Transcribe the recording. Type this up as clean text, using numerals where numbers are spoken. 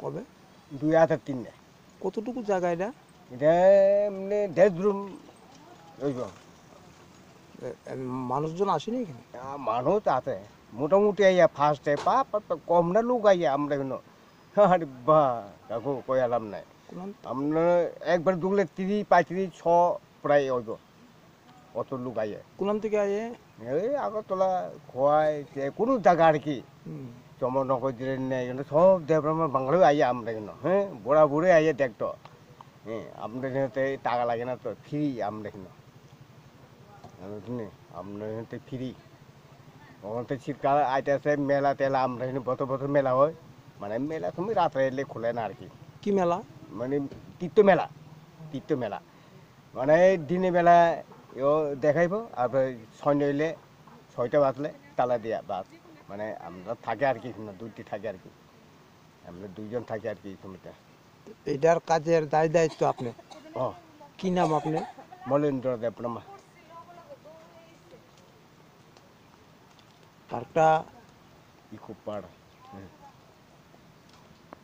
কবে? 2003 কতটুকু জায়গা এটা? এটা মানে 1.5 রুম রইব। মানুষজন আসেনি এখানে? মানুষ আছে মোটামুটি আইয়া ফার্স্টে কম না লোক আইয়া আমরা কেন আরে বা কাকু কয়ালাম নাই আমরা একবার ঢুকলে 30-35-100 প্রায় হইব অত লোক আইয়া। কোন থেকে আয়ে? এই আগরতলা খোয়াই যে কোনো জায়গা আর কি চমনগর দিলেন নেই সব দেবরামের বাংলায় আইয়া আমরা কেন হ্যাঁ বুড়া বুড়ে আইয়া দেখতো হ্যাঁ আমরা এখানে টাকা লাগে না তো ফ্রি আমরা কেন আমরা এখানে ফ্রি ওখান থেকে শীতকাল আইতেছে মেলা টেলা আমরা এখানে বছর মেলা হয় মানে মেলা সময় রাত্রে এলে খুলে না আর কি। কি মেলা? মানে তীর্থ মেলা মানে দিনে বেলা এও দেখাইব আর সন্ধ্যা হইলে 6টা বাজলে তালা দিয়া বাস মানে আমরা থাকে আর কি দুইটি থাকে আর কি আমরা 2জন থাকি আর কি এই সময়টা। এটার কাজের দায়িত্ব আপনি? ও কি নাম আপনি? মলেন্দ্র দেবনামা। পার্কটা ই খুব পাড়